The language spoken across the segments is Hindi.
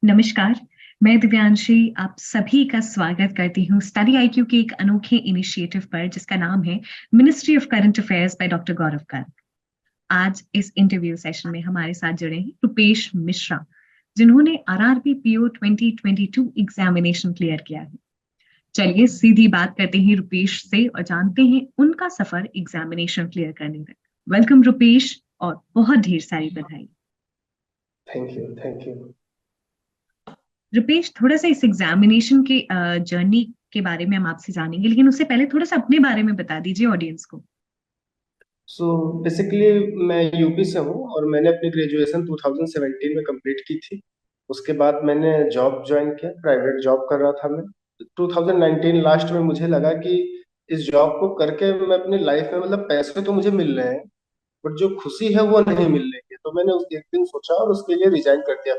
नमस्कार, मैं दिव्यांशी आप सभी का स्वागत करती हूँ स्टडी आईक्यू के एक अनोखे इनिशिएटिव पर जिसका नाम है ministry of current affairs by doctor Gaurav Garg. आज इस इंटरव्यू सेशन में हमारे साथ जुड़े हैं रुपेश मिश्रा, जिन्होंने आरआरबी पीओ 2022 एग्जामिनेशन क्लियर किया है। चलिए सीधी बात करते हैं रुपेश से और जानते हैं उनका सफर एग्जामिनेशन क्लियर करने तक। वेलकम रुपेश और बहुत ढेर सारी बधाई। Thank you. रुपेश, थोड़ा सा इस एग्जामिनेशन के जर्नी के बारे में हम आपसे जानेंगे, लेकिन उससे पहले थोड़ा सा अपने बारे में बता दीजिए ऑडियंस को। सो बेसिकली मैं यूपी से हूँ और मैंने अपनी ग्रेजुएशन 2017 में कंप्लीट की थी। उसके बाद मैंने जॉब ज्वाइन किया, प्राइवेट जॉब कर रहा था मैं। 2019 लास्ट में मुझे लगा कि इस जॉब को करके मैं अपनी लाइफ में मतलब पैसे तो मुझे मिल रहे हैं बट जो खुशी है वो नहीं मिल रही है। तो मैंने उस एक दिन सोचा और उसके लिए रिजाइन कर दिया।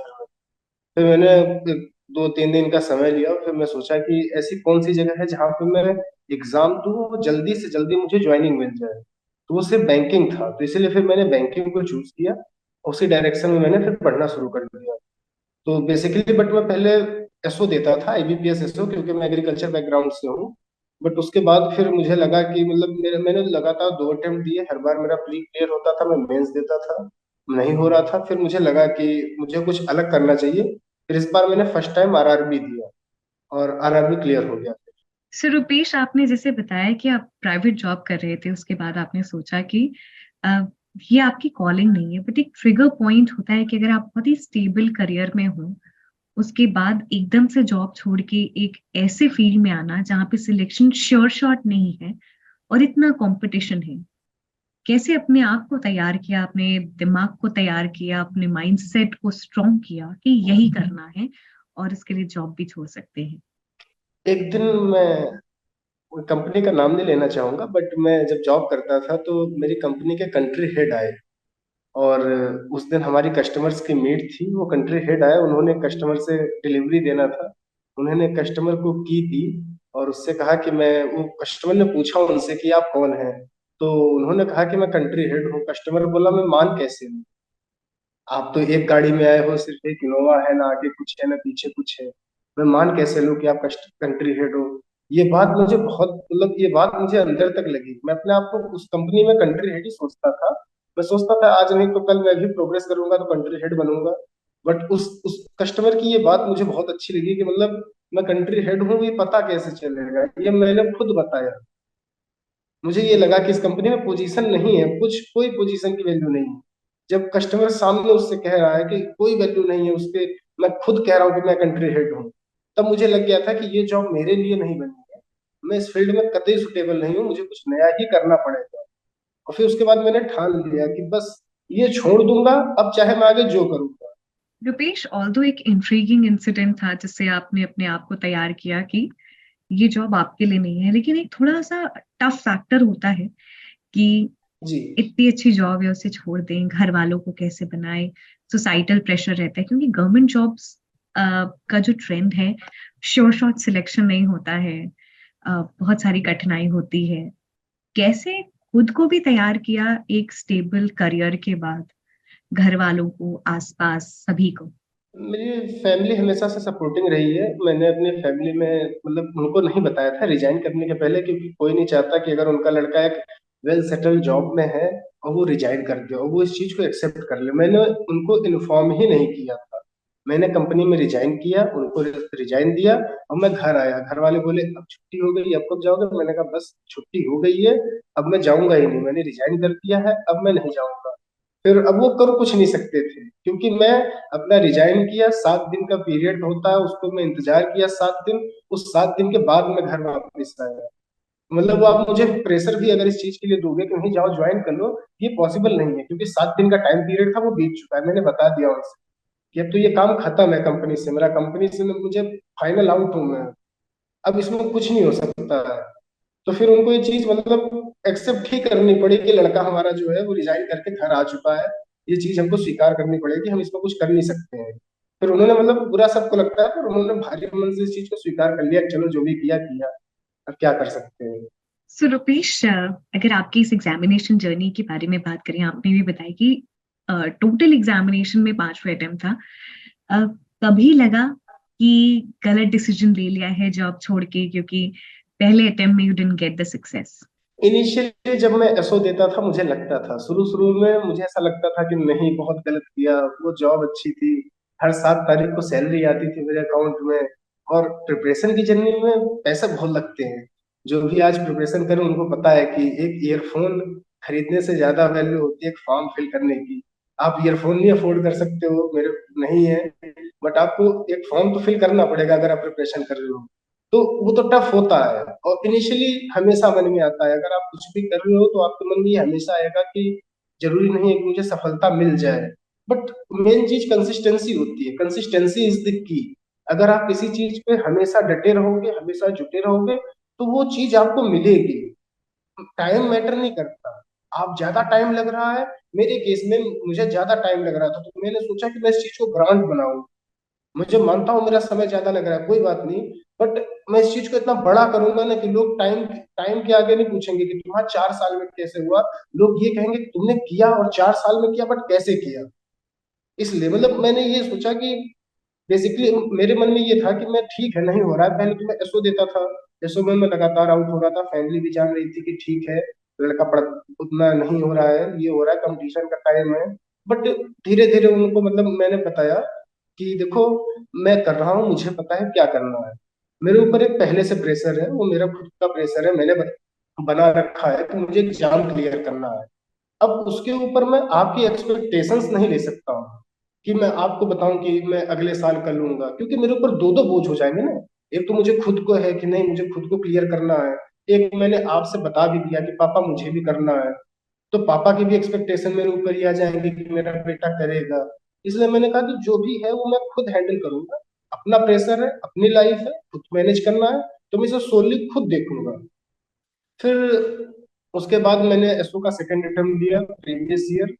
फिर मैंने एक 2-3 दिन का समय लिया। फिर मैं सोचा कि ऐसी कौन सी जगह है जहाँ पे मैं एग्जाम दूं और जल्दी से जल्दी मुझे ज्वाइनिंग मिल जाए। तो वो सिर्फ बैंकिंग था, तो इसीलिए फिर मैंने बैंकिंग को चूज किया। उसी डायरेक्शन में मैंने फिर पढ़ना शुरू कर दिया। तो बेसिकली बट मैं पहले एसओ देता था, आईबीपीएस एसओ, क्योंकि मैं एग्रीकल्चर बैकग्राउंड से हूँ। बट उसके बाद फिर मुझे लगा कि मतलब मैंने लगातार 2 अटेम्प्ट दिए, हर बार मेरा प्री क्लियर होता था, मैं मेंस देता था, नहीं हो रहा था। फिर मुझे लगा कि मुझे कुछ अलग करना चाहिए। फिर इस बार मैंने फर्स्ट टाइम आरआरबी दिया और आरआरबी क्लियर हो गया। सर रुपेश, आपने जैसे बताया कि आप प्राइवेट जॉब कर रहे थे, उसके बाद आपने सोचा कि अ, ये आपकी कॉलिंग नहीं है, बट एक ट्रिगर पॉइंट होता है कि अगर आप बहुत ही स्टेबल करियर में हो, उसके बाद एकदम से जॉब छोड़ के एक ऐसे फील्ड में आना जहाँ पे सिलेक्शन श्योर शॉट नहीं है और इतना कंपटीशन है। कैसे अपने आप को तैयार किया, अपने दिमाग को तैयार किया, अपने माइंडसेट को स्ट्रॉन्ग किया कि यही करना है और इसके लिए जॉब भी छोड़ सकते हैं? एक दिन मैं कंपनी का नाम नहीं लेना चाहूंगा, बट मैं जब जॉब करता था तो मेरी कंपनी के कंट्री हेड आए। और उस दिन हमारी कस्टमर्स की मीट थी। वो कंट्री हेड आए, उन्होंने कस्टमर से डिलीवरी देना था। उन्होंने कस्टमर को की दी और उससे कहा कि मैं, वो कस्टमर ने पूछा उनसे कि आप कौन हैं। तो उन्होंने कहा कि मैं कंट्री हेड हूँ। कस्टमर बोला मैं मान कैसे लूं, आप तो एक गाड़ी में आए हो, सिर्फ एक इनोवा है, ना आगे कुछ है ना पीछे कुछ है। मैं मान कैसे लूं कि आप कंट्री हेड हो। ये बात मुझे बहुत, मतलब ये बात मुझे अंदर तक लगी। मैं अपने आप को उस कंपनी में कंट्री हेड ही सोचता था। मैं सोचता था आज नहीं तो कल मैं भी प्रोग्रेस करूंगा तो कंट्री हेड बनूंगा। बट उस कस्टमर की ये बात मुझे बहुत अच्छी लगी कि मतलब मैं कंट्री हेड हूँ, ये पता कैसे चलेगा, ये मैंने खुद बताया। मुझे ये लगा कि इस कंपनी में पोजीशन नहीं है, कुछ कोई पोजीशन की वैल्यू नहीं है। जब कस्टमर सामने उससे कह रहा है कि कोई वैल्यू नहीं है उसके, मैं खुद कह रहा हूँ कि मैं कंट्री हेड हूँ, तब मुझे लग गया था कि ये जॉब मेरे लिए नहीं बनी है। मैं इस फील्ड में कतई सुटेबल नहीं हूँ, मुझे कुछ नया ही करना पड़ेगा। और फिर उसके बाद मैंने ठान लिया कि बस ये छोड़ दूंगा, अब चाहे मैं आगे जो करूंगा। रुपेश, ऑल्दो एक इंट्रीगिंग इंसिडेंट था जिससे आपने अपने आप को तैयार किया कि ये जॉब आपके लिए नहीं है, लेकिन एक थोड़ा सा टफ फैक्टर होता है कि जी। इतनी अच्छी जॉब है उसे छोड़ दें, घर वालों को कैसे बनाए, सोसाइटल प्रेशर रहता है क्योंकि गवर्नमेंट जॉब्स का जो ट्रेंड है, श्योर शॉट सिलेक्शन नहीं होता है, बहुत सारी कठिनाई होती है। कैसे खुद को भी तैयार किया एक स्टेबल करियर के बाद, घर वालों को, आसपास सभी को? मेरी फैमिली हमेशा से सपोर्टिंग रही है। मैंने अपनी फैमिली में मतलब उनको नहीं बताया था रिजाइन करने के पहले, क्योंकि कोई नहीं चाहता कि अगर उनका लड़का एक वेल सेटल्ड जॉब में है और वो रिजाइन कर दे और वो इस चीज को एक्सेप्ट कर ले। मैंने उनको इन्फॉर्म ही नहीं किया था। मैंने कंपनी में रिजाइन किया, उनको रिजाइन दिया और मैं घर आया। घर वाले बोले अब छुट्टी हो गई, अब कब जाओगे? मैंने कहा बस छुट्टी हो गई है, अब मैं जाऊंगा ही नहीं, मैंने रिजाइन कर दिया है, अब मैं नहीं जाऊंगा। फिर अब वो कर कुछ नहीं सकते थे, क्योंकि मैं अपना रिजाइन किया, 7 दिन का पीरियड होता है उसको मैं इंतजार किया 7 दिन। उस 7 दिन के बाद मैं घर वापस आया। मतलब वो आप मुझे प्रेशर भी अगर इस चीज के लिए दोगे कि नहीं जाओ ज्वाइन कर लो, ये पॉसिबल नहीं है, क्योंकि 7 दिन का टाइम पीरियड था वो बीत चुका है। मैंने बता दिया उनसे कि अब तो ये काम खत्म है कंपनी से, मेरा कंपनी से मुझे फाइनल आउट हूं मैं, अब इसमें कुछ नहीं हो सकता है। तो फिर उनको ये चीज मतलब एक्सेप्ट ही करनी पड़ी कि लड़का हमारा जो है वो रिजाइन करके घर आ चुका है। ये चीज हमको स्वीकार करनी पड़ेगी, हम इसमें कुछ कर नहीं सकते हैं। फिर उन्होंने, मतलब बुरा सबको लगता है, पर उन्होंने भारी मन से इस चीज को स्वीकार कर लिया कि चलो जो भी किया किया, अब क्या कर सकते हैं। सो रुपेश, अगर आपकी इस एग्जामिनेशन जर्नी के बारे में बात करें, आपने भी बताया कि टोटल एग्जामिनेशन में 5वें अटेम्प्ट था। कभी लगा कि गलत डिसीजन ले लिया है जॉब छोड़ के, क्योंकि पहले अटेम्प्ट में you didn't get the success? Initially जब मैं एसओ देता था मुझे लगता था, शुरू शुरू में मुझे ऐसा लगता था कि नहीं बहुत गलत किया, वो जॉब अच्छी थी, हर 7 तारीख को सैलरी आती थी मेरे अकाउंट में, और प्रिपरेशन की जर्नी में पैसे बहुत लगते हैं। जो भी आज प्रिपरेशन करें उनको पता है कि एक ईयरफोन खरीदने से ज्यादा वैल्यू होती है एक फॉर्म फिल करने की। आप ईयरफोन नहीं अफोर्ड कर सकते हो, मेरे नहीं है, बट आपको एक फॉर्म तो फिल करना पड़ेगा अगर आप प्रिपरेशन कर रहे हो। तो वो तो टफ होता है, और इनिशियली हमेशा मन में आता है, अगर आप कुछ भी कर रहे हो तो आपके मन में ये हमेशा आएगा कि जरूरी नहीं है कि मुझे सफलता मिल जाए। बट मेन चीज कंसिस्टेंसी होती है, कंसिस्टेंसी इज द की। अगर आप किसी चीज पे हमेशा डटे रहोगे, हमेशा जुटे रहोगे, तो वो चीज आपको मिलेगी। टाइम मैटर नहीं करता, आप ज्यादा टाइम लग रहा है, मेरे केस में मुझे ज्यादा टाइम लग रहा था तो मैंने सोचा कि मैं इस चीज को ब्रांड बनाऊं। मुझे मानता हूँ मेरा समय ज्यादा लग रहा है, कोई बात नहीं, बट मैं इस चीज को इतना बड़ा करूंगा ना कि लोग टाइम टाइम के आगे नहीं पूछेंगे कि तुम्हारा 4 साल में कैसे हुआ। लोग ये कहेंगे कि तुमने किया और 4 साल में किया, बट कैसे किया। इसलिए मतलब मैंने ये सोचा कि बेसिकली मेरे मन में ये था कि मैं ठीक है नहीं हो रहा है, पहले तो मैं एसओ देता था, एसओ में मैं लगातार आउट हो रहा था, फैमिली भी जान रही थी कि ठीक है लड़का पढ़ उतना नहीं हो रहा है, ये हो रहा है कंपटीशन का टाइम है। बट धीरे धीरे उनको मतलब मैंने बताया कि देखो मैं कर रहा हूँ, मुझे पता है क्या करना है। मेरे ऊपर एक पहले से प्रेशर है, वो मेरा खुद का प्रेशर है, मैंने बना रखा है कि मुझे एग्जाम क्लियर करना है। अब उसके ऊपर मैं आपकी एक्सपेक्टेशंस नहीं ले सकता हूँ कि मैं आपको बताऊं कि मैं अगले साल कर लूंगा, क्योंकि मेरे ऊपर दो दो बोझ हो जाएंगे ना। एक तो मुझे खुद को है कि नहीं मुझे खुद को क्लियर करना है, एक मैंने आपसे बता भी दिया कि पापा मुझे भी करना है, तो पापा की भी एक्सपेक्टेशन मेरे ऊपर ही आ जाएंगे कि मेरा बेटा करेगा। इसलिए मैंने कहा कि जो भी है वो मैं खुद हैंडल करूंगा, अपना प्रेशर है, अपनी लाइफ है, खुद मैनेज करना है, तो मैं इसे सोलली खुद देखूंगा। फिर उसके बाद मैंने एसओ का सेकंड अटेम्प्ट दिया प्रीवियस ईयर।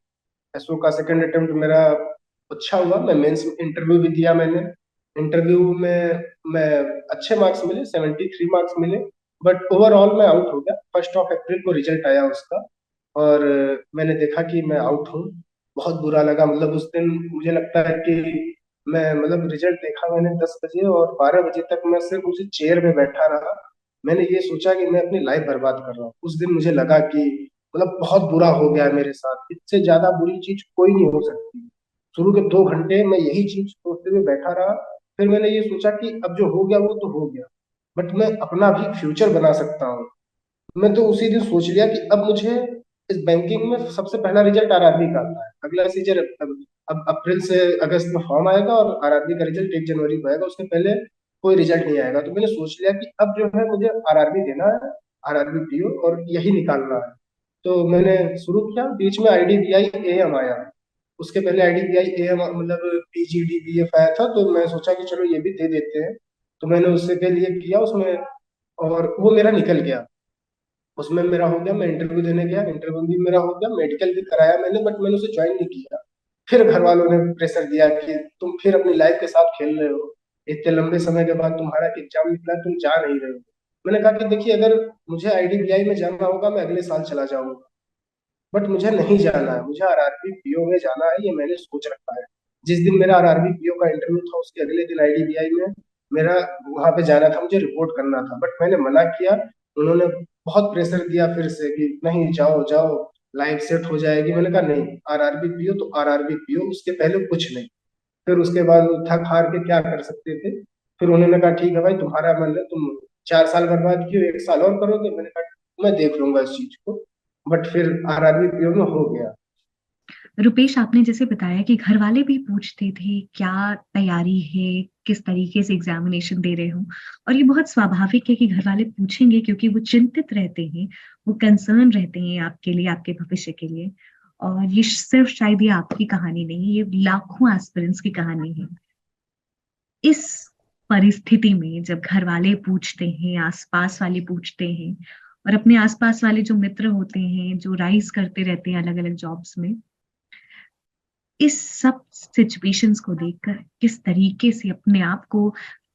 एसओ का सेकंड अटेम्प्ट मेरा अच्छा हुआ, मैं मेंस इंटरव्यू भी दिया मैंने। इंटरव्यू में मैं अच्छे मार्क्स मिले, 73 मार्क्स मिले, बट ओवरऑल मैं आउट हो गया। 1 अप्रैल को रिजल्ट आया उसका, और मैंने देखा कि मैं आउट हूँ। बहुत बुरा लगा, मतलब उस दिन मुझे लगता है कि मैं मतलब रिजल्ट देखा मैंने 10 बजे, और 12 बजे तक मैं सिर्फ उसी चेयर में बैठा रहा। मैंने ये सोचा कि मैं अपनी लाइफ बर्बाद कर रहा हूँ। उस दिन मुझे लगा कि मतलब बहुत बुरा हो गया मेरे साथ, इससे ज्यादा बुरी चीज कोई नहीं हो सकती। शुरू के 2 घंटे मैं यही चीज सोचते हुए बैठा रहा। फिर मैंने ये सोचा कि अब जो हो गया वो तो हो गया, बट मैं अपना भी फ्यूचर बना सकता हूँ। मैं तो उसी दिन सोच लिया कि अब मुझे इस बैंकिंग में सबसे पहला रिजल्ट आरआरबी का आता है अगला सीजन। अब अप्रैल से अगस्त में फॉर्म आएगा और आरआरबी का रिजल्ट 1 जनवरी को आएगा, उसके पहले कोई रिजल्ट नहीं आएगा। तो मैंने सोच लिया कि अब जो है मुझे आरआरबी देना है, आरआरबी पीओ, और यही निकालना है। तो मैंने शुरू किया, बीच में आईडीबीआई एएम आया, उसके पहले आईडीबीआई एएम मतलब पीजीडीबीएफ आया था, तो मैं सोचा कि चलो ये भी दे देते हैं। तो मैंने उससे के लिए किया उसमें, और वो मेरा निकल गया। उसमें मेरा हो गया, मैं इंटरव्यू देने गया, इंटरव्यू भी मेरा हो गया, मेडिकल भी कराया मैंने, बट मैंने उसे ज्वाइन नहीं किया। फिर घर वालों ने प्रेशर दिया कि तुम फिर अपनी लाइफ के साथ खेल रहे हो, इतने लंबे समय के बाद तुम्हारा एग्जाम निकला, तुम जा नहीं रहे हो। मैंने कहा कि देखिए अगर मुझे आईडीबीआई में जाना होगा मैं अगले साल चला जाऊंगा, बट मुझे नहीं जाना है, मुझे आरआरबी पीओ में जाना है, ये मैंने सोच रखा है। जिस दिन मेरा आरआरबी पीओ का इंटरव्यू था उसके अगले दिन आईडीबीआई में मेरा वहां पे जाना था, मुझे रिपोर्ट करना था, बट मैंने मना किया। उन्होंने बहुत प्रेशर दिया फिर से कि नहीं जाओ जाओ, लाइफ सेट हो जाएगी। मैंने कहा नहीं, आरआरबी पीओ तो आरआरबी पीओ, उसके पहले कुछ नहीं। फिर उसके बाद थक हार के क्या कर सकते थे। फिर उन्होंने कहा ठीक है भाई तुम्हारा मन है, तुम 4 साल बर्बाद किए, 1 साल और करोगे। मैंने कहा मैं देख लूंगा इस चीज को, बट फिर आरआरबी पीओ में हो गया। रुपेश, आपने जैसे बताया कि घर वाले भी पूछते थे क्या तैयारी है, किस तरीके से एग्जामिनेशन दे रहे हो, और ये बहुत स्वाभाविक है कि घर वाले पूछेंगे, क्योंकि वो चिंतित रहते हैं, वो कंसर्न रहते हैं आपके लिए, आपके भविष्य के लिए। और ये सिर्फ शायद ये आपकी कहानी नहीं, ये लाखों एस्पिरेंट्स की कहानी है। इस परिस्थिति में जब घर वाले पूछते हैं, आसपास वाले पूछते हैं, और अपने आसपास वाले जो मित्र होते हैं जो राइज करते रहते हैं अलग अलग जॉब्स में, इस सब सिचुएशंस को देखकर किस तरीके से अपने आप को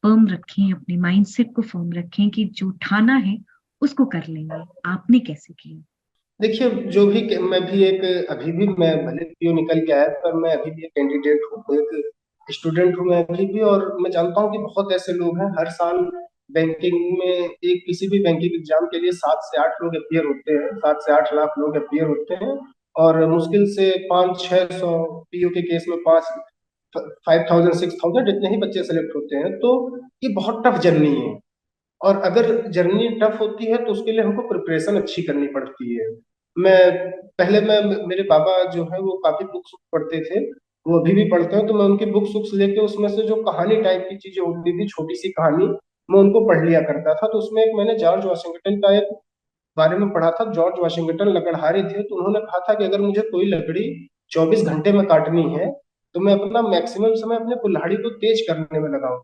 फर्म रखें, अपने माइंडसेट को फर्म रखें कि जो ठाना है उसको कर लेंगे, आपने कैसे किया? देखिए जो भी मैं भी एक, अभी भी मैं भले पीओ निकल के आया पर मैं अभी भी एक कैंडिडेट हूँ, एक स्टूडेंट हूँ मैं अभी भी, और मैं जानता हूँ कि बहुत ऐसे लोग हैं हर साल बैंकिंग में, एक किसी भी बैंकिंग एग्जाम के लिए 7 से 8 लोग अपियर होते हैं, 7 से 8 लाख लोग अपियर होते हैं। और मुश्किल से 500-600, पीयू के केस में 5,000-6,000 जितने ही बच्चे सेलेक्ट होते हैं। तो ये बहुत टफ जर्नी है। और अगर जर्नी टफ होती है तो उसके लिए हमको प्रिपरेशन अच्छी करनी पड़ती है। मैं मैं मेरे बाबा जो है वो काफी बुक्स पढ़ते थे, वो अभी भी पढ़ते हैं। तो मैं उनकी बुक्स बुक्स लेके उसमें से जो कहानी टाइप की चीजें होती थी, छोटी सी कहानी, मैं उनको पढ़ लिया करता था। तो उसमें एक मैंने जॉर्ज वाशिंगटन का एक बारे में पढ़ा था। जॉर्ज वाशिंगटन लकड़हारे थे, तो उन्होंने कहा था कि अगर मुझे कोई लकड़ी 24 घंटे में काटनी है तो मैं अपना मैक्सिमम समय अपने कुल्हाड़ी को तेज करने में लगाऊं।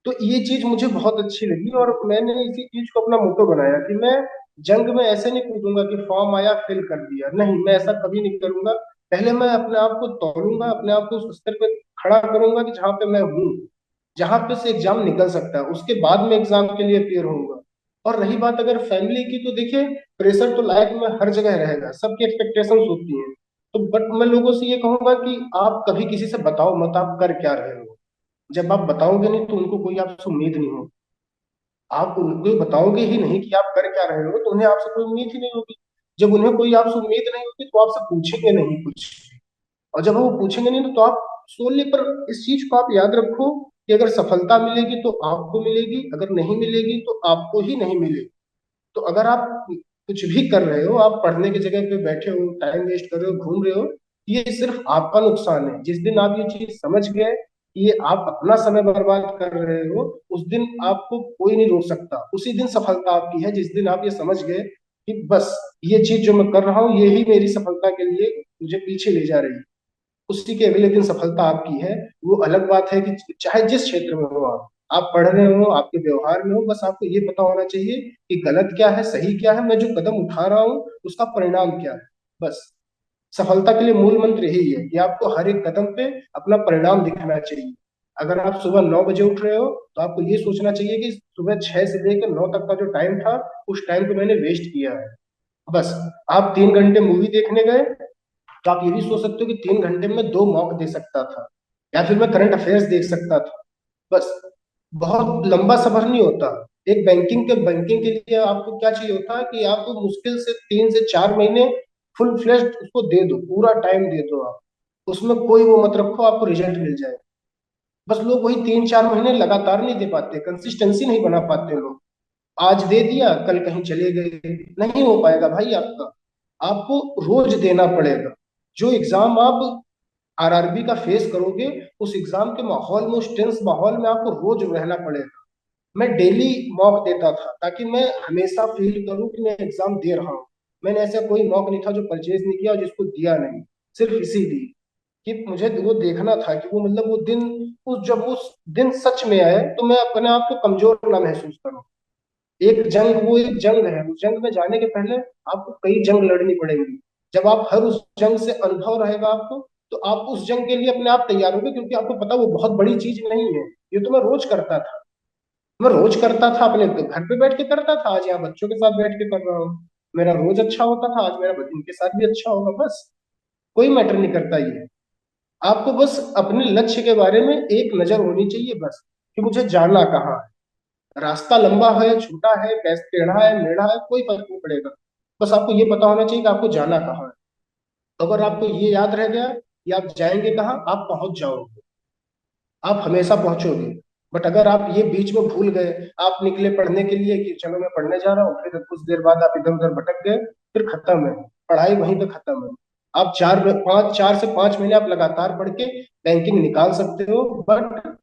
तो ये चीज मुझे बहुत अच्छी लगी, और मैंने इसी चीज को अपना मोटो बनाया कि मैं जंग में ऐसे नहीं कूदूंगा कि फॉर्म आया फिल कर दिया, नहीं, मैं ऐसा कभी नहीं करूंगा। पहले मैं अपने आप को तोड़ूंगा, अपने आप को उस स्तर पे खड़ा करूंगा कि जहां पे मैं हूँ, जहां पे से एग्जाम निकल सकता है, उसके बाद में एग्जाम के लिए अपियर होऊंगा। और रही बात अगर फैमिली की, तो देखिए, प्रेशर तो लाइफ में हर जगह रहेगा, सबकी एक्सपेक्टेशंस होती हैं। तो बट मैं लोगों से ये कहूंगा कि आप कभी किसी से बताओ मत आप कर क्या रहे हो। जब आप बताओगे नहीं तो उनको कोई आपसे उम्मीद नहीं होगी। आप उनको बताओगे ही नहीं कि आप कर क्या रहे हो तो उन्हें आपसे कोई उम्मीद ही नहीं होगी। जब उन्हें कोई आपसे उम्मीद नहीं होगी तो आपसे पूछेंगे नहीं कुछ। और जब वो पूछेंगे नहीं तो आप सोचने पर, इस चीज को आप याद रखो कि अगर सफलता मिलेगी तो आपको मिलेगी, अगर नहीं मिलेगी तो आपको ही नहीं मिलेगी। तो अगर आप कुछ भी कर रहे हो, आप पढ़ने की जगह पे बैठे हो, टाइम वेस्ट कर रहे हो, घूम रहे हो, ये सिर्फ आपका नुकसान है। जिस दिन आप ये चीज समझ गए कि ये आप अपना समय बर्बाद कर रहे हो, उस दिन आपको कोई नहीं रोक सकता। उसी दिन सफलता आपकी है, जिस दिन आप ये समझ गए कि बस ये चीज जो मैं कर रहा हूँ ये ही मेरी सफलता के लिए मुझे पीछे ले जा रही है। उसी के अगले दिन सफलता आपकी है। वो अलग बात है कि चाहे जिस क्षेत्र में हो, आप पढ़ रहे हो, आपके व्यवहार में हो, बस आपको ये पता होना चाहिए कि गलत क्या है, सही क्या है, मैं जो कदम उठा रहा हूँ उसका परिणाम क्या है। बस सफलता के लिए मूल मंत्र यही है कि आपको हर एक कदम पे अपना परिणाम दिखना चाहिए। अगर आप सुबह 9 बजे उठ रहे हो तो आपको ये सोचना चाहिए कि सुबह 6 से लेकर 9 तक का जो टाइम था, उस टाइम को मैंने वेस्ट किया है। बस आप 3 घंटे मूवी देखने गए तो आप ये भी सोच सकते हो कि 3 घंटे में 2 मॉक दे सकता था, या फिर मैं करंट अफेयर्स देख सकता था। बस बहुत लंबा सफर नहीं होता। एक बैंकिंग के लिए आपको क्या चाहिए होता है कि आपको मुश्किल से 3 से 4 महीने फुल फ्लेश्ड उसको दे दो, पूरा टाइम दे दो आप, उसमें कोई वो मत रखो, आपको रिजल्ट मिल जाए। बस लोग वही 3-4 महीने लगातार नहीं दे पाते, कंसिस्टेंसी नहीं बना पाते लोग। आज दे दिया कल कहीं चले गए, नहीं हो पाएगा भाई आपका। आपको रोज देना पड़ेगा। जो एग्जाम आप आरआरबी का फेस करोगे, उस एग्जाम के माहौल में, उस टेंस माहौल में आपको रोज रहना पड़ेगा। मैं डेली मॉक देता था ताकि मैं हमेशा फील करूं कि मैं एग्जाम दे रहा हूं। मैंने ऐसा कोई मॉक नहीं था जो परचेज नहीं किया और जिसको दिया नहीं, सिर्फ इसीलिए कि मुझे वो देखना था कि वो मतलब वो दिन, उस जब उस दिन सच में आए तो मैं अपने आप को कमजोर ना महसूस करूं। एक जंग है, उस जंग में जाने के पहले आपको कई जंग लड़नी पड़ेंगी। जब आप हर उस जंग से अनुभव रहेगा आपको, तो आप उस जंग के लिए अपने आप तैयार होंगे, क्योंकि आपको पता वो बहुत बड़ी चीज नहीं है। ये तो मैं रोज करता था, मैं रोज करता था, अपने घर पे बैठ के करता था, आज यहाँ बच्चों के साथ बैठ के कर रहा हूँ। मेरा रोज अच्छा होता था, आज मेरा इनके साथ भी अच्छा होगा। बस कोई मैटर नहीं करता ये। आपको बस अपने लक्ष्य के बारे में एक नजर होनी चाहिए, बस कि मुझे जाना कहाँ है। रास्ता लंबा है, छोटा है, कैसे टेढ़ा है, मेढ़ा है, कोई फर्क नहीं पड़ेगा। बस आपको ये पता होना चाहिए कि आपको जाना कहाँ है। अगर आपको ये याद रह गया कि आप जाएंगे कहाँ, आप पहुंच जाओगे, आप हमेशा पहुंचोगे। बट अगर आप ये बीच में भूल गए, आप निकले पढ़ने के लिए कि चलो मैं पढ़ने जा रहा हूँ, फिर कुछ देर बाद आप इधर उधर भटक गए, फिर खत्म है, पढ़ाई वहीं पे खत्म है। आप 4 से 5 महीने आप लगातार पढ़ के बैंकिंग निकाल सकते हो, बट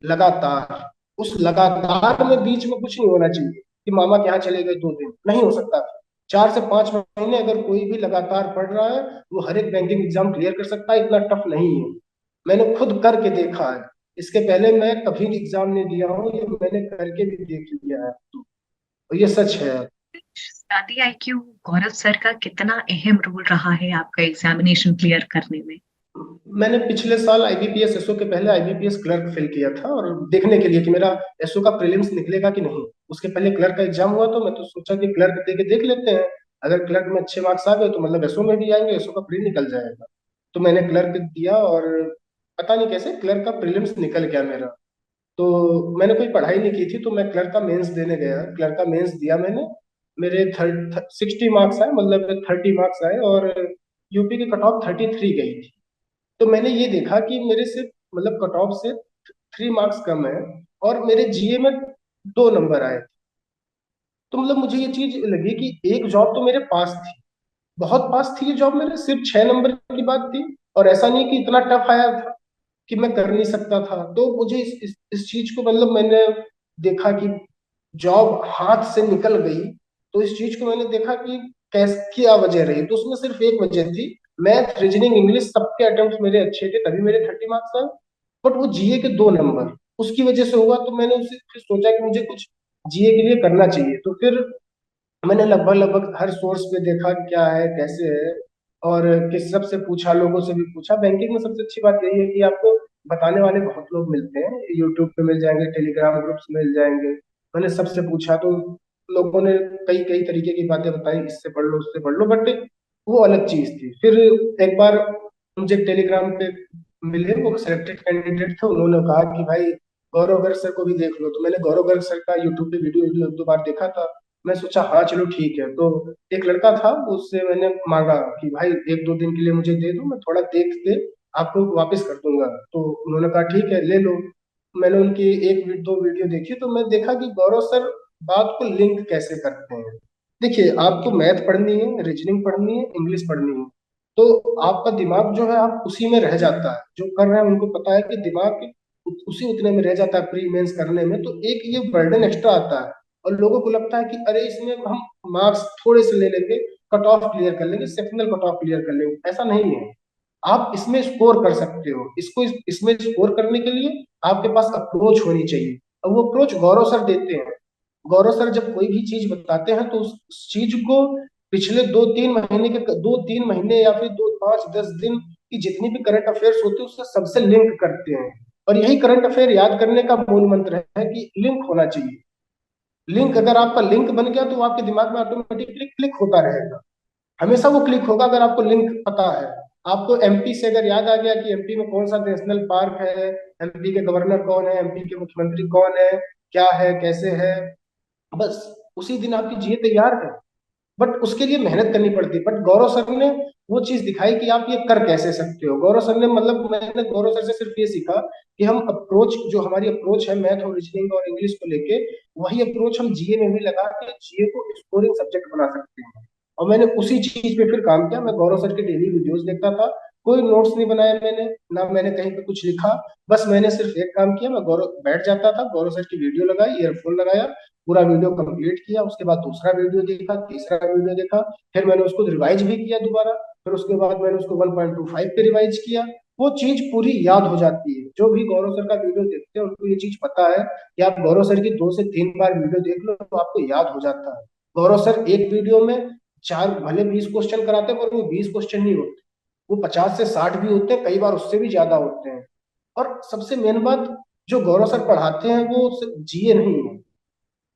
लगातार, उस लगातार में बीच में कुछ नहीं होना चाहिए कि मामा के यहाँ चले गए 2 दिन, नहीं हो सकता। 4 से 5 महीने अगर कोई भी लगातार पढ़ रहा है, वो हर एक बैंकिंग एग्जाम क्लियर कर सकता है, इतना टफ नहीं है। मैंने खुद करके देखा है। इसके पहले मैं कभी एग्जाम नहीं दिया हूँ, ये मैंने करके भी देख लिया है, तो ये सच है। स्टडी आईक्यू गौरव सर का कितना अहम रोल रहा है आपका एग्जामिनेशन क्लियर करने में? मैंने पिछले साल आईबीपीएस एसओ के पहले आईबीपीएस क्लर्क फिल किया था, और देखने के लिए कि मेरा एसओ का प्रीलिम्स निकलेगा कि नहीं। उसके पहले क्लर्क का एग्जाम हुआ, तो मैं तो सोचा कि क्लर्क दे के देख लेते हैं। अगर क्लर्क में अच्छे मार्क्स आ गए तो मतलब एसओ में भी आएंगे, एसओ का प्री निकल जाएगा। तो मैंने क्लर्क दिया, और पता नहीं कैसे क्लर्क का प्रीलिम्स निकल गया मेरा। तो मैंने कोई पढ़ाई नहीं की थी, तो मैं क्लर्क का मेंस देने गया, क्लर्क का मेंस दिया मैंने। मेरे 60 मार्क्स आए, मतलब 30 मार्क्स आए, और यूपी की कट ऑफ 33 गई थी। तो मैंने ये देखा कि मेरे से मतलब कट ऑफ से 3 मार्क्स कम है, और मेरे जीए में 2 नंबर आए। तो मतलब मुझे ये चीज लगी कि एक जॉब तो मेरे पास थी, बहुत पास थी ये जॉब मेरे, सिर्फ 6 नंबर की बात थी। और ऐसा नहीं कि इतना टफ आया था कि मैं कर नहीं सकता था। तो मुझे इस चीज को मतलब मैंने देखा कि जॉब हाथ से निकल गई। तो इस चीज को मैंने देखा कि कैस क्या वजह रही। तो उसमें सिर्फ एक वजह थी, मैथ रीजनिंग इंग्लिश सबके अटेम्प्ट मेरे अच्छे थे, तभी मेरे 30 मार्क्स आए। बट वो जीए के 2 नंबर उसकी वजह से हुआ। तो मैंने उसे फिर सोचा कि मुझे कुछ जीए के लिए करना चाहिए। तो फिर मैंने लगभग लगभग हर सोर्स पे देखा क्या है कैसे है, और किस सबसे पूछा, लोगों से भी पूछा। बैंकिंग में सबसे अच्छी बात यही है कि आपको बताने वाले बहुत लोग मिलते हैं, यूट्यूब पे मिल जाएंगे, टेलीग्राम ग्रुप्स मिल जाएंगे। मैंने सबसे पूछा तो लोगों ने कई कई तरीके की बातें बताई, इससे पढ़ लो उससे पढ़ लो, बट वो अलग चीज थी। फिर एक बार मुझे टेलीग्राम पे मिले वो सिलेक्टेड कैंडिडेट थे, उन्होंने कहा कि भाई गौरव गर्ग सर को भी देख लो। तो मैंने गौरव गर्ग सर का यूट्यूब पे वीडियो वीडियो 1 2 बार देखा था। मैं सोचा हाँ चलो ठीक है। तो एक लड़का था, उससे मैंने मांगा कि भाई 1 2 दिन के लिए मुझे दे दो, मैं थोड़ा देख के आपको वापस कर दूंगा। तो उन्होंने कहा ठीक है ले लो। मैंने उनकी 1 2 वीडियो देखी, तो मैं देखा कि गौरव सर बात को लिंक कैसे करते हैं। देखिए, आपको मैथ पढ़नी है, रीजनिंग पढ़नी है, इंग्लिश पढ़नी है, तो आपका दिमाग जो है आप उसी में रह जाता है। जो कर रहे हैं उनको पता है कि दिमाग उसी उतने में रह जाता है प्री मेंस करने में। तो एक ये बर्डन एक्स्ट्रा आता है, और लोगों को लगता है कि अरे इसमें हम मार्क्स थोड़े से ले लेंगे, कट ऑफ क्लियर कर लेंगे, सेक्शनल कट ऑफ क्लियर कर लेंगे। ऐसा नहीं है। आप इसमें स्कोर कर सकते हो। इसमें स्कोर करने के लिए आपके पास अप्रोच होनी चाहिए, और वो अप्रोच गौरव सर देते हैं। गौरव सर जब कोई भी चीज बताते हैं तो उस चीज को पिछले 2 3 महीने या फिर 2 5 10 दिन की जितनी भी करंट अफेयर्स होती है उससे सबसे लिंक करते हैं। और यही करंट अफेयर याद करने का मूल मंत्र है कि लिंक होना चाहिए। लिंक, अगर आपका लिंक बन गया तो वो आपके दिमाग में ऑटोमेटिकली क्लिक होता रहेगा। हमेशा वो क्लिक होगा अगर आपको लिंक पता है। आपको एमपी से अगर याद आ गया कि एमपी में कौन सा नेशनल पार्क है, एमपी के गवर्नर कौन है, एमपी के मुख्यमंत्री कौन है, क्या है कैसे है, बस उसी दिन आपकी जीए तैयार है। बट उसके लिए मेहनत करनी पड़ती है। बट गौरव सर ने वो चीज दिखाई कि आप ये कर कैसे सकते हो। गौरव सर ने मतलब मैंने गौरव सर से सिर्फ ये सीखा कि हम अप्रोच, जो हमारी अप्रोच है मैथ और रीजनिंग और इंग्लिश को लेके, वही अप्रोच हम जीए में भी लगा के जीए को स्कोरिंग सब्जेक्ट बना सकते हैं। और मैंने उसी चीज पे फिर काम किया। मैं गौरव सर के डेली वीडियोस देखता था, कोई नोट्स नहीं बनाया मैंने, ना मैंने कहीं पे कुछ लिखा। बस मैंने सिर्फ एक काम किया, मैं गौरव बैठ जाता था, गौरव सर की वीडियो लगाई, ईयरफोन लगाया, पूरा वीडियो कंप्लीट किया, उसके बाद दूसरा वीडियो देखा, तीसरा वीडियो देखा, फिर मैंने उसको रिवाइज भी किया दोबारा, फिर उसके बाद मैंने उसको 1.25 पे रिवाइज किया। वो चीज पूरी याद हो जाती है। जो भी गौरव सर का वीडियो देखते हैं उनको ये चीज पता है कि आप गौरव सर की 2 से 3 बार वीडियो देख लो तो आपको याद हो जाता है। गौरव सर एक वीडियो में चार भले 20 क्वेश्चन कराते हैं, पर वो 20 क्वेश्चन नहीं होते, वो 50 से 60 भी होते हैं, कई बार उससे भी ज्यादा होते हैं। और सबसे मेन बात, जो गौरव सर पढ़ाते हैं वो जीए नहीं है,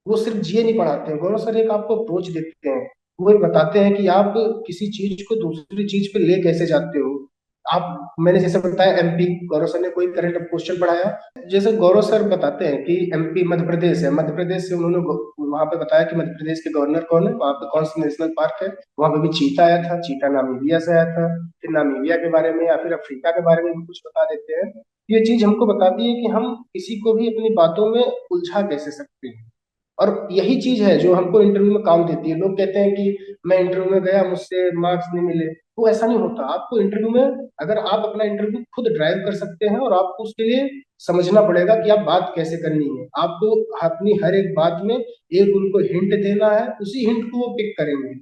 वो सिर्फ जीए नहीं पढ़ाते हैं। गौरव सर एक आपको अप्रोच देते हैं, वो ये बताते हैं कि आप किसी चीज को दूसरी चीज पे ले कैसे जाते हो। आप, मैंने जैसे बताया एमपी, गौरव सर ने कोई करंट क्वेश्चन पढ़ाया, जैसे गौरव सर बताते हैं कि एमपी मध्य प्रदेश है, मध्य प्रदेश से उन्होंने वहां पे बताया कि मध्य प्रदेश के गवर्नर कौन है, वहां पे कौन सा नेशनल पार्क है। वहां पे भी चीता आया था, चीता नामीबिया से आया था। फिर नामीबिया के बारे में या फिर अफ्रीका के बारे में भी कुछ बता देते हैं। ये चीज हमको बताती है कि हम किसी को भी अपनी बातों में उलझा कैसे सकते हैं। और यही चीज है जो हमको इंटरव्यू में काम देती है। लोग कहते हैं कि मैं इंटरव्यू में गया, मुझसे मार्क्स नहीं मिले। वो ऐसा नहीं होता। आपको इंटरव्यू में, अगर आप अपना इंटरव्यू खुद ड्राइव कर सकते हैं, और आपको उसके लिए समझना पड़ेगा कि आप बात कैसे करनी है, आपको अपनी हर एक बात में एक उनको हिंट देना है, उसी हिंट को वो पिक करेंगे।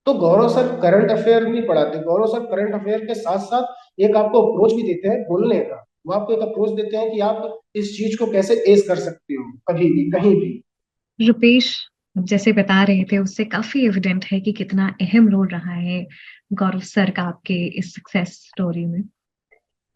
तो गौरव सर करंट अफेयर नहीं पढ़ाते, गौरव सर करंट अफेयर के साथ साथ एक आपको अप्रोच भी देते हैं बोलने का। वो आपको एक अप्रोच देते हैं कि आप इस चीज को कैसे एज कर सकते हो, कभी भी कहीं भी। रुपेश, आप जैसे बता रहे थे उससे काफ़ी एविडेंट है कि कितना अहम रोल रहा है गौरव सर का आपके इस सक्सेस स्टोरी में।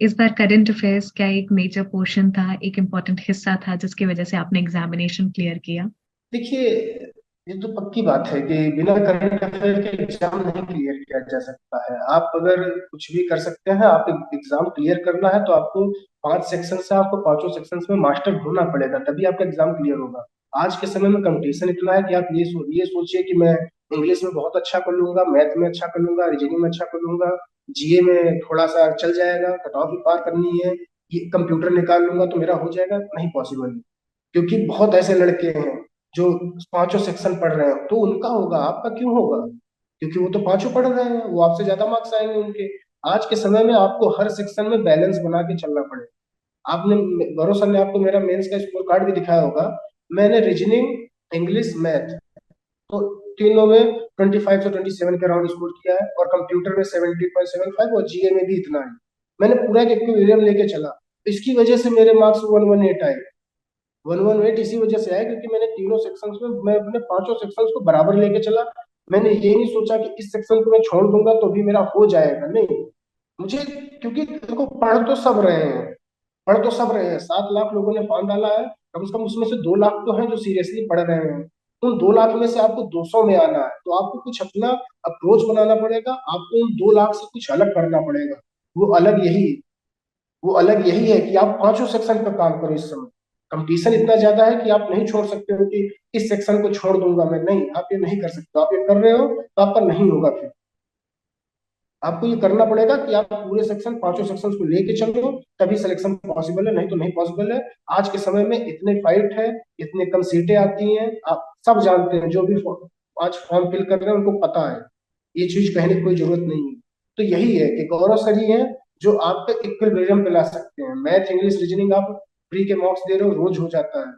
इस बार करंट अफेयर्स क्या एक मेजर पोर्शन था, एक इम्पोर्टेंट हिस्सा था जिसकी वजह से आपने एग्जामिनेशन क्लियर किया? देखिए, ये तो पक्की बात है कि बिना करंट अफेयर के एग्जाम नहीं क्लियर किया जा सकता है। आप अगर कुछ भी कर सकते हैं, आप एग्जाम क्लियर करना है तो आपको 5 सेक्शन से आपको पांचों सेक्शन में मास्टर होना पड़ेगा, तभी आपका एग्जाम क्लियर होगा। आज के समय में कंपटीशन इतना है कि आप ये सोचिए कि मैं इंग्लिश में बहुत अच्छा कर लूंगा, मैथ में अच्छा कर लूंगा, रीजनिंग में अच्छा कर लूंगा, जीए में थोड़ा सा चल जाएगा, कट ऑफ भी पार करनी है, ये कंप्यूटर निकाल लूंगा तो मेरा हो जाएगा। नहीं पॉसिबल है, क्योंकि बहुत ऐसे लड़के हैं जो पांचों सेक्शन पढ़ रहे हैं, तो उनका होगा, आपका क्यों होगा? क्योंकि वो तो पांचों पढ़ रहे हैं, वो आपसे ज्यादा मार्क्स आएंगे उनके। आज के समय में आपको हर सेक्शन में बैलेंस बना के चलना पड़ेगा। आपने, गौरव सर ने आपको मेरा मेंस का स्कोर कार्ड भी दिखाया होगा। मैंने रीजनिंग, इंग्लिश, मैथ, तो तीनों में 25 से 27 के अराउंड स्कोर किया है, और कंप्यूटर में 70.75, और जीए में भी इतना है। मैंने पूरा एक इक्विलिब्रियम लेके चला। इसकी वजह से मेरे मार्क्स 118 आए। 118 इसी वजह से आया क्योंकि मैंने तीनों सेक्शंस में, मैं अपने पांचों सेक्शंस को बराबर लेके चला। मैंने ये नहीं सोचा कि इस सेक्शन को मैं छोड़ दूंगा तो भी मेरा हो जाएगा, नहीं। मुझे, क्योंकि देखो पढ़ तो सब रहे हैं, 7 लाख लोगों ने फॉर्म डाला है, कम से कम उसमें से 2 लाख तो हैं जो सीरियसली पढ़ रहे हैं। उन 2 लाख में से आपको 200 में आना है, तो आपको कुछ अपना अप्रोच बनाना पड़ेगा, आपको उन 2 लाख से कुछ अलग करना पड़ेगा। वो अलग यही वो अलग यही है कि आप पांचों सेक्शन पर काम करो। इस समय कंपटीशन इतना ज्यादा है कि आप नहीं छोड़ सकते हो कि इस सेक्शन को छोड़ दूंगा मैं, नहीं, आप ये नहीं कर सकते। आप ये कर रहे हो तो आपका नहीं होगा। फिर आपको ये करना पड़ेगा कि आप पूरे सेक्शन, पांचों सेक्शन को लेके चलो, तभी सिलेक्शन पॉसिबल है, नहीं तो नहीं पॉसिबल है। आज के समय में इतने फाइट है, इतने कम सीटें आती हैं, आप सब जानते हैं, जो भी आज फॉर्म फिल कर रहे हैं उनको पता है, ये चीज कहने की कोई जरूरत नहीं है। तो यही है कि गौरव सर ही है जो आपके इक्विलिब्रियम पे ला सकते हैं। मैथ, इंग्लिश, रीजनिंग आप प्री के मॉक्स दे रहे हो, रोज हो जाता है।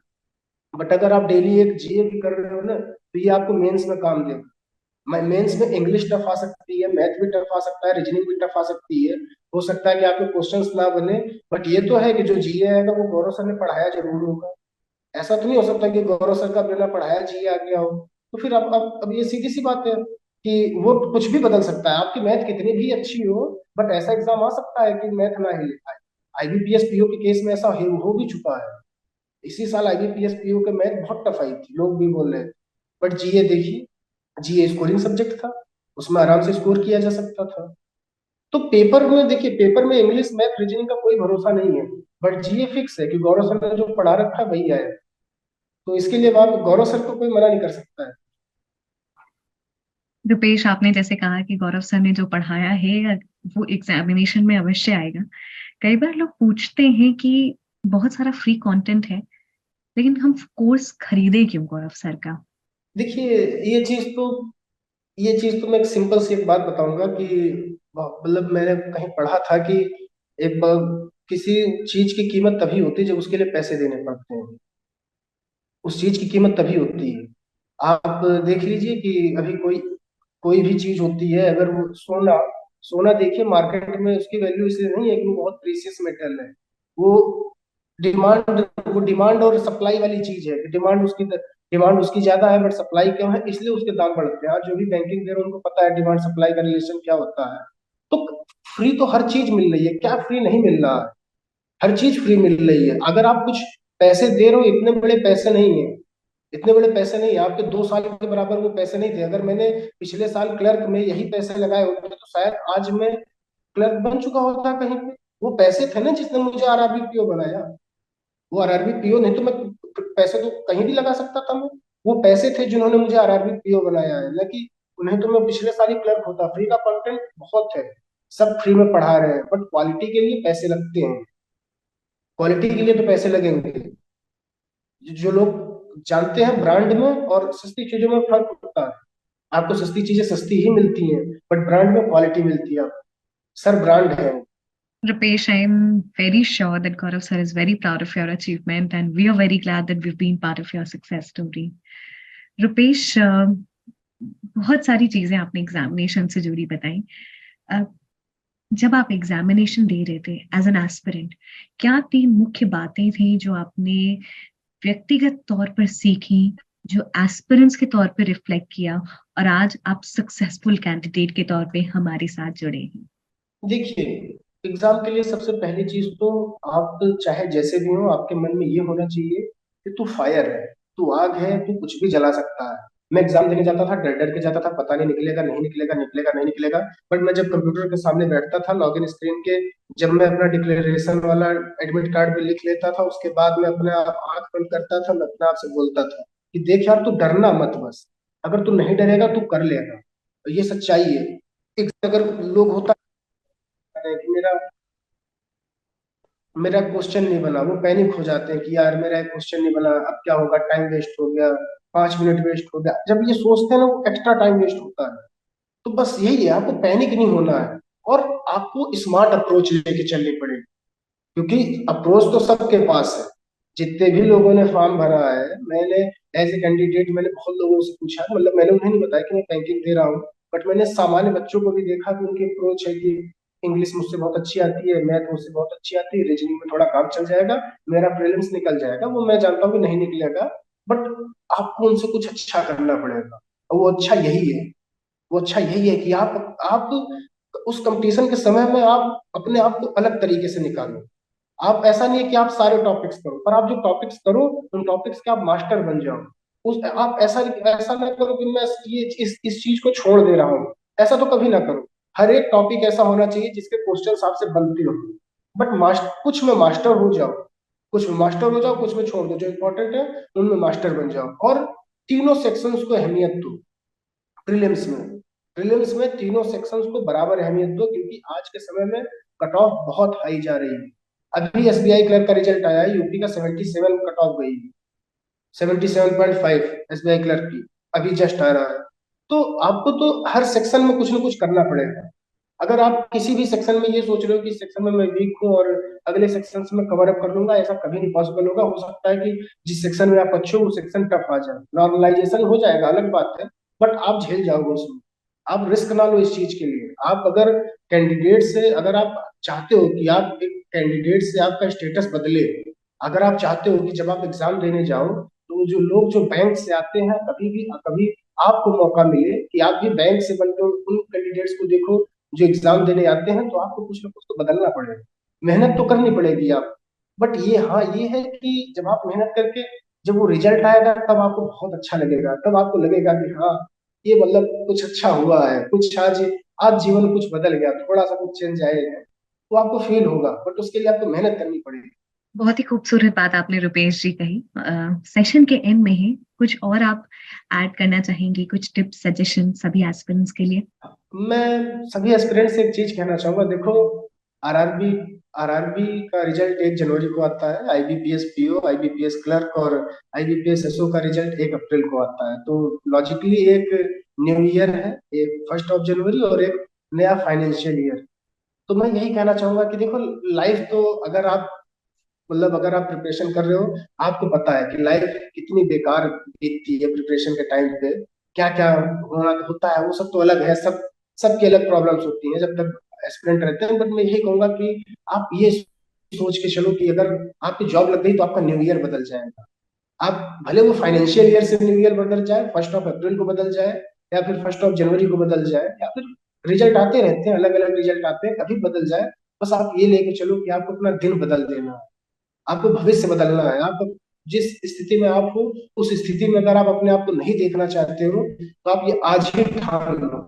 बट अगर आप डेली एक जीए भी कर रहे हो ना, तो ये आपको मेंस में काम देगा। मेंस में इंग्लिश टफ आ सकती है, मैथ भी टफ आ सकता है, रीजनिंग भी टफ आ सकती है। हो सकता है कि आपके क्वेश्चंस ना बने, बट ये तो है कि जो जीए आएगा वो गौरव सर ने पढ़ाया जरूर होगा। ऐसा तो नहीं हो सकता कि गौरव सर का बिना पढ़ाया जीए आ गया हो। तो फिर अब ये सीधी सी बात है कि वो कुछ भी बदल सकता है। आपकी मैथ कितनी भी अच्छी हो, बट ऐसा एग्जाम आ सकता है कि मैथ ना ही लिखा है। आईबीपीएस पीओ के केस में ऐसा हो भी चुका है। इसी साल आईबीपीएस पीओ के मैथ बहुत टफ आई थी, लोग भी बोल रहे थे। बट जीए देखिए, जीए स्कोरिंग सब्जेक्ट था, उसमें आराम से स्कोर किया जा सकता था। तो पेपर में देखिए, पेपर में इंग्लिश, मैथ, रीजनिंग का कोई भरोसा नहीं है, बट जीए फिक्स है कि गौरव सर ने जो पढ़ा रखा है वही आया। तो इसके लिए आप गौरव सर को कोई मना नहीं कर सकता है। रुपेश, आपने जैसे कहा कि गौरव सर ने जो पढ़ाया है वो एग्जामिनेशन में अवश्य आएगा। कई बार लोग पूछते हैं कि बहुत सारा फ्री कंटेंट है, लेकिन हम कोर्स खरीदे क्यों गौरव सर का? देखिए, ये चीज तो मैं एक सिंपल सी एक बात बताऊंगा कि मतलब मैंने कहीं पढ़ा था कि किसी चीज की कीमत तभी होती है जब उसके लिए पैसे देने पड़ते हैं। उस चीज की कीमत तभी होती है। आप देख लीजिए कि अभी कोई कोई भी चीज होती है, अगर वो सोना सोना देखिए, मार्केट में उसकी वैल्यू इसलिए नहीं है कि वो बहुत प्रीशियस मेटल है। वो डिमांड वो डिमांड और सप्लाई वाली चीज है कि डिमांड उसकी ज्यादा है, बट सप्लाई कम है, इसलिए उसके दाम बढ़ते हैं। आज जो भी बैंकिंग दे रहे हैं उनको पता है डिमांड सप्लाई का रिलेशन क्या होता है। तो फ्री तो हर चीज मिल रही है, क्या फ्री नहीं मिल रहा है? हर चीज फ्री मिल रही है। अगर आप कुछ पैसे दे रहे हो, इतने बड़े पैसे नहीं है, आपके 2 साल के बराबर वो पैसे नहीं थे। अगर मैंने पिछले साल क्लर्क में यही पैसे लगाए होते तो शायद आज मैं क्लर्क बन चुका होता कहीं पे। वो पैसे थे ना जिसने मुझे आरआरबी पीओ बनाया। वो आरआरबी पीओ नहीं तो मैं पैसे तो कहीं भी लगा सकता था मैं। वो पैसे थे जिन्होंने मुझे आरआरबी पीओ बनाया है, न कि उन्हें तो मैं पिछले साल ही क्लर्क होता। फ्री का कंटेंट बहुत है, सब फ्री में पढ़ा रहे हैं, बट क्वालिटी के लिए पैसे लगते हैं। क्वालिटी के लिए तो पैसे लगेंगे। जो लोग जानते हैं ब्रांड में और सस्ती चीजों में फर्क होता है। आपको सस्ती चीजें सस्ती ही मिलती हैं, बट ब्रांड में क्वालिटी मिलती है आपको। सर ब्रांड है। Rupesh, I'm very sure that Gaurav sir is very proud of your achievement, and we are very glad that we've been part of your success story. Rupesh, बहुत सारी चीजें आपने एग्जामिनेशन से जुड़ी बताई। अ, जब आप एग्जामिनेशन दे रहे थे एज एन एस्पिरेंट, क्या 3 मुख्य बातें थी जो आपने व्यक्तिगत तौर पर सीखी, जो एस्पिरेंट्स के तौर पर रिफ्लेक्ट किया, और आज आप सक्सेसफुल कैंडिडेट के तौर पे हमारे साथ जुड़े हैं? देखिए, एग्जाम के लिए सबसे पहली चीज तो, आप चाहे जैसे भी हो, आपके मन में ये होना चाहिए कि तू फायर है, तू आग है, तू कुछ भी जला सकता है। मैं एग्जाम देने जाता था, डर डर के जाता था, पता नहीं निकलेगा नहीं निकलेगा, निकलेगा नहीं निकलेगा। बट मैं जब कंप्यूटर के सामने बैठता था, लॉगिन स्क्रीन के, जब मैं अपना डिक्लेरेशन वाला एडमिट कार्ड पे लिख लेता था, उसके बाद मैं अपने आप आंख बंद करता था, मैं अपने आप से बोलता था कि देख यार, तू डरना मत बस, अगर तू नहीं डरेगा तू कर लेगा। तो ये सच्चाई है। एक अगर लोग होता है कि मेरा मेरा क्वेश्चन नहीं बना, वो पैनिक हो जाते हैं कि यार मेरा एक क्वेश्चन नहीं बना, अब क्या होगा, टाइम वेस्ट हो गया, 5 मिनट वेस्ट हो गया, जब ये सोचते हैं ना, वो एक्स्ट्रा टाइम वेस्ट होता है। तो बस यही है, आपको पैनिक नहीं होना है, और आपको स्मार्ट अप्रोच लेके चलनी पड़ेगी, क्योंकि अप्रोच तो सबके पास है। जितने भी लोगों ने फॉर्म भरा है, मैंने एज ए कैंडिडेट मैंने बहुत लोगों से पूछा, मतलब मैंने उन्हें नहीं बताया कि मैं बैंकिंग दे रहा हूँ, बट मैंने सामान्य बच्चों को भी देखा कि उनकी अप्रोच है कि इंग्लिश मुझसे बहुत अच्छी आती है, मैथ मुझसे बहुत अच्छी आती है, रीजनिंग में थोड़ा काम चल जाएगा, मेरा प्रीलिम्स निकल जाएगा। वो मैं जानता हूँ कि नहीं निकलेगा, बट आपको उनसे कुछ अच्छा करना पड़ेगा, और वो अच्छा यही है। वो अच्छा यही है कि आप उस कंपटीशन के समय में आप अपने आप को अलग तरीके से निकालो। आप ऐसा नहीं है कि आप सारे टॉपिक्स करो, पर आप जो टॉपिक्स करो, उन टॉपिक्स के आप मास्टर बन जाओ। उस आप ऐसा ऐसा ना करो कि मैं ये इस चीज को छोड़ दे रहा हूँ, ऐसा तो कभी ना करो। हर एक टॉपिक ऐसा होना चाहिए जिसके क्वेश्चन आपसे बनते हो, बट मास्टर, कुछ में मास्टर हो जाओ, कुछ में मास्टर हो जाओ, कुछ में छोड़ दो, जो इंपॉर्टेंट है उनमें मास्टर बन जाओ। और तीनों सेक्शंस को अहमियत दो। प्रीलिम्स में प्रीलिम्स में तीनों सेक्शंस को बराबर अहमियत दो, क्योंकि आज के समय में कट ऑफ बहुत हाई जा रही है। अभी एसबीआई क्लर्क का रिजल्ट आया है, यूपी का 77 कट ऑफ गई है, 77.5 एसबीआई क्लर्क की, अभी जस्ट आ रहा है। तो आपको तो हर सेक्शन में कुछ ना कुछ करना पड़ेगा। अगर आप किसी भी सेक्शन में ये सोच रहे हो कि इस सेक्शन में मैं वीक हूँ और अगले सेक्शन से मैं कवर अप कर लूंगा, ऐसा कभी नहीं पॉसिबल होगा। हो सकता है कि जिस सेक्शन में आप अच्छे हो वो सेक्शन टफ आ जाए, नॉर्मलाइजेशन हो जाएगा, अलग बात है, बट आप झेल जाओगे उसमें। आप रिस्क ना लो इस चीज के लिए। आप अगर कैंडिडेट से, अगर आप चाहते हो कि आप एक कैंडिडेट से आपका स्टेटस बदले, अगर आप चाहते हो कि जब आप एग्जाम देने जाओ तो जो लोग जो बैंक से आते हैं, कभी भी कभी आपको मौका मिले कि आप भी बैंक से बनकर उन कैंडिडेट्स को देखो जो एग्जाम देने आते हैं, तो आपको कुछ ना कुछ तो बदलना पड़ेगा, मेहनत तो करनी पड़ेगी आप। बट ये, हाँ ये है कि जब आप मेहनत करके जब वो रिजल्ट आएगा, तब आपको बहुत अच्छा लगेगा, तब आपको लगेगा कि हाँ, ये मतलब कुछ अच्छा हुआ है, कुछ आज आज जीवन कुछ बदल गया, थोड़ा सा कुछ चेंज आएगा, तो आपको फील होगा, बट उसके लिए आपको मेहनत करनी पड़ेगी। बहुत ही खूबसूरत बात आपने रुपेश जी कही। सेशन के एंड में ही कुछ और आप ऐड करना चाहेंगी, कुछ टिप्स सजेशन सभी एस्पिरेंट्स के लिए? मैं सभी एस्पिरेंट से एक चीज कहना चाहूंगा, देखो, आरआरबी आरआरबी का रिजल्ट 1 जनवरी को आता है, आईबीपीएस पीओ, आईबीपीएस क्लर्क और आईबीपीएस एसओ का रिजल्ट 1 अप्रैल को आता है। तो लॉजिकली एक न्यू ईयर है, एक 1 जनवरी और एक नया फाइनेंशियल ईयर। तो मैं यही कहना चाहूंगा कि देखो, लाइफ तो अगर आप, मतलब अगर आप प्रिपरेशन कर रहे हो, आपको पता है कि लाइफ कितनी बेकार बीतती है प्रिपरेशन के टाइम पे, क्या क्या होना होता है, वो सब तो अलग है, सबकी अलग प्रॉब्लम्स होती हैं जब तक एस्पिरेंट रहते हैं। बट मैं यही कहूंगा कि आप ये सोच के चलो कि अगर आपकी जॉब लग गई तो आपका न्यू ईयर बदल जाएगा। आप भले वो फाइनेंशियल ईयर से न्यू ईयर बदल जाए, 1 अप्रैल को बदल जाए, या फिर 1 जनवरी को बदल जाए, या फिर रिजल्ट आते रहते हैं, अलग अलग रिजल्ट आते हैं, कभी बदल जाए, बस आप ये लेके चलो कि आपको अपना दिन बदल देना है, आपको भविष्य बदलना है। आप जिस स्थिति में आप हो, उस स्थिति में अगर आप अपने आप को नहीं देखना चाहते हो, तो आप ये आज ही ठान लो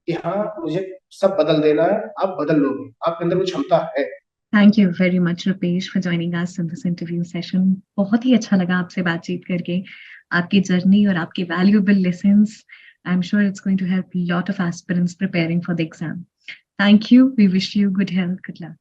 कि हाँ, मुझे सब बदल देना है। आप बदल लोगे, आपके अंदर वो क्षमता है। Thank you very much Rupesh for joining us in this interview session. बहुत ही अच्छा लगा आपसे बातचीत करके, आपकी जर्नी और आपके valuable lessons. I am sure it's going to help lot of aspirants preparing for the exam. Thank you, we wish you good health, good luck.